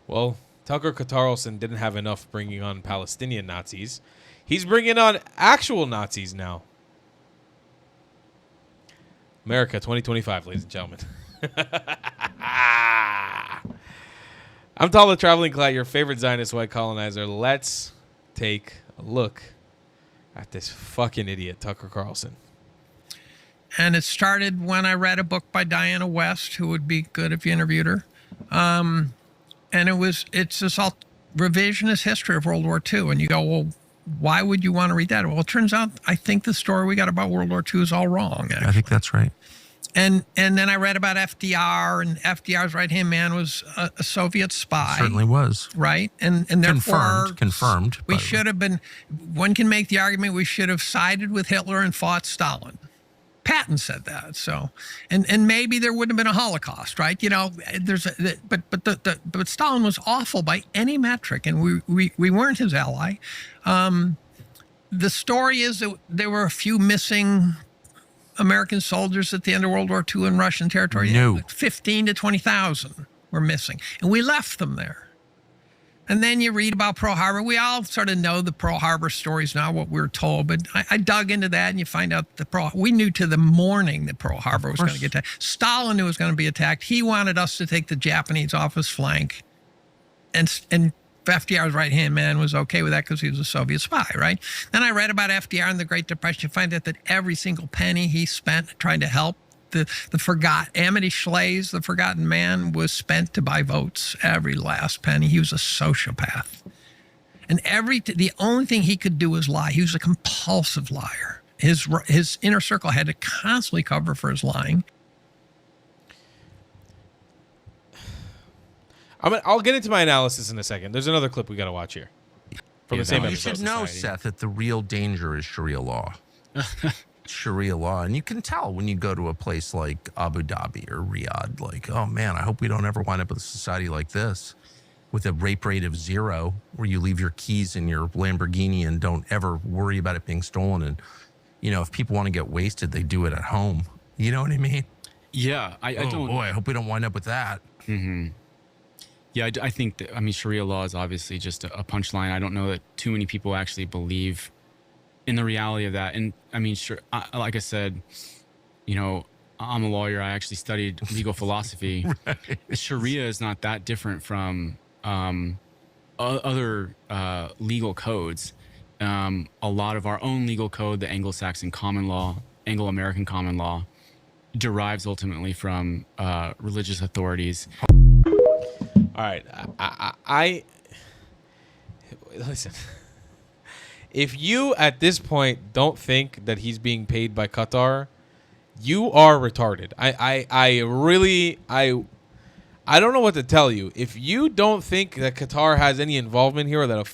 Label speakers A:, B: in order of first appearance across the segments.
A: Well, Tucker Carlson didn't have enough bringing on Palestinian Nazis. He's bringing on actual Nazis now. America 2025, ladies and gentlemen. I'm Tala Traveling Clyde, your favorite Zionist white colonizer. Let's take a look at this fucking idiot, Tucker Carlson.
B: And it started when I read a book by Diana West, who would be good if you interviewed her. And it's this all revisionist history of World War II. And you go, well, why would you want to read that? Well, it turns out I think the story we got about World War II is all wrong. Actually.
C: I think that's right.
B: And then I read about FDR, and FDR's right-hand man was a Soviet spy.
C: Certainly was.
B: Right? And therefore...
C: Confirmed.
B: We should have been... One can make the argument we should have sided with Hitler and fought Stalin. Patton said that. So, and maybe there wouldn't have been a Holocaust, right? You know, but Stalin was awful by any metric, and we weren't his ally. The story is that there were a few missing American soldiers at the end of World War II in Russian territory.
C: No.
B: 15 to 20,000 were missing, and we left them there. And then you read about Pearl Harbor. We all sort of know the Pearl Harbor stories now, what we were told. But I dug into that, and you find out we knew to the morning that Pearl Harbor was going to get attacked. Stalin knew it was going to be attacked. He wanted us to take the Japanese off his flank. And FDR's right-hand man was okay with that because he was a Soviet spy, right? Then I read about FDR and the Great Depression. You find out that every single penny he spent trying to help the Amity Shlaes, the forgotten man, was spent to buy votes. Every last penny. He was a sociopath. And the only thing he could do was lie. He was a compulsive liar. His inner circle had to constantly cover for his lying.
A: I'll get into my analysis in a second. There's another clip we got to watch here from the same episode.
C: You should know, Seth, that the real danger is Sharia law. Sharia law. And you can tell when you go to a place like Abu Dhabi or Riyadh, like, oh man, I hope we don't ever wind up with a society like this with a rape rate of 0, where you leave your keys in your Lamborghini and don't ever worry about it being stolen. And, you know, if people want to get wasted, they do it at home. You know what I mean?
D: Yeah. I don't.
C: Boy, I hope we don't wind up with that.
D: Mm-hmm. Yeah, I think that, Sharia law is obviously just a punchline. I don't know that too many people actually believe in the reality of that. And like I said, you know, I'm a lawyer. I actually studied legal philosophy. Right. Sharia is not that different from other legal codes. A lot of our own legal code, the Anglo-Saxon common law, Anglo-American common law, derives ultimately from religious authorities.
A: All right, I listen. If you at this point don't think that he's being paid by Qatar, you are retarded. I really don't know what to tell you. If you don't think that Qatar has any involvement here, or that a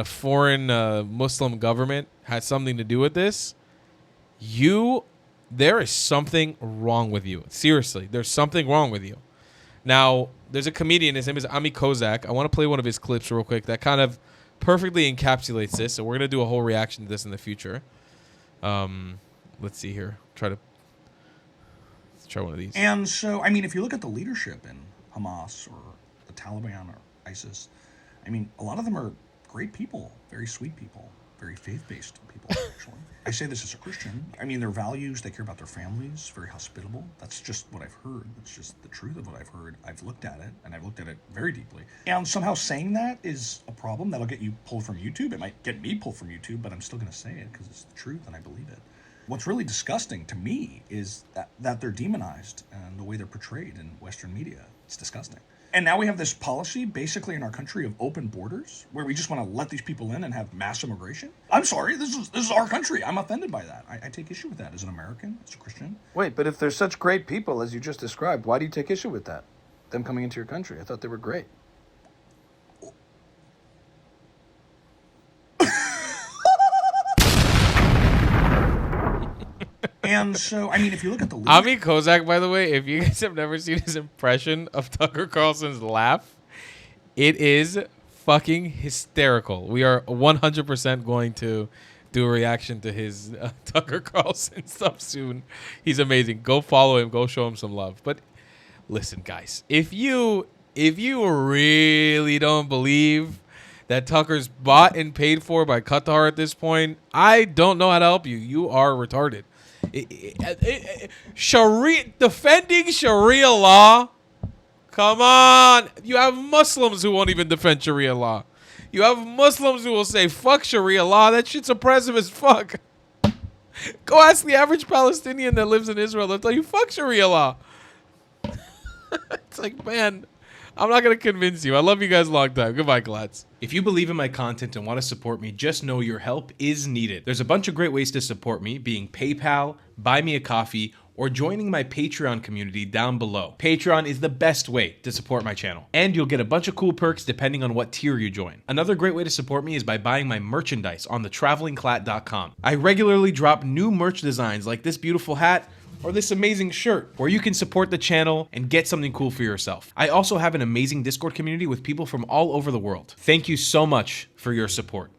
A: foreign Muslim government has something to do with this, there is something wrong with you. Seriously, there's something wrong with you. Now, there's a comedian. His name is Ami Kozak. I want to play one of his clips real quick that kind of perfectly encapsulates this. So we're going to do a whole reaction to this in the future. Let's see here. Let's try one of these.
E: And so, if you look at the leadership in Hamas or the Taliban or ISIS, a lot of them are great people, very sweet people, very faith-based people, actually. I say this as a Christian. Their values, they care about their families, very hospitable. That's just what I've heard. That's just the truth of what I've heard. I've looked at it, and I've looked at it very deeply. And somehow saying that is a problem. That'll get you pulled from YouTube. It might get me pulled from YouTube, but I'm still going to say it because it's the truth and I believe it. What's really disgusting to me is that they're demonized and the way they're portrayed in Western media. It's disgusting. And now we have this policy basically in our country of open borders where we just want to let these people in and have mass immigration. I'm sorry, this is our country. I'm offended by that. I take issue with that as an American, as a Christian.
F: Wait, but if they're such great people as you just described, why do you take issue with that? Them coming into your country? I thought they were great.
E: And so, if you look at the...
A: Ami Kozak, by the way, if you guys have never seen his impression of Tucker Carlson's laugh, it is fucking hysterical. We are 100% going to do a reaction to his Tucker Carlson stuff soon. He's amazing. Go follow him. Go show him some love. But Listen, guys, if you really don't believe that Tucker's bought and paid for by Qatar at this point, I don't know how to help you. You are retarded. Defending Sharia law? Come on. You have Muslims who won't even defend Sharia law. You have Muslims who will say, fuck Sharia law. That shit's oppressive as fuck. Go ask the average Palestinian that lives in Israel. They'll tell you, fuck Sharia law. It's like, man, I'm not going to convince you. I love you guys a long time. Goodbye, Glads. If you believe in my content and want to support me, just know your help is needed. There's a bunch of great ways to support me, being PayPal, Buy Me a Coffee, or joining my Patreon community down below. Patreon is the best way to support my channel, and you'll get a bunch of cool perks depending on what tier you join. Another great way to support me is by buying my merchandise on thetravelingclat.com. I regularly drop new merch designs like this beautiful hat, or this amazing shirt, where you can support the channel and get something cool for yourself. I also have an amazing Discord community with people from all over the world. Thank you so much for your support.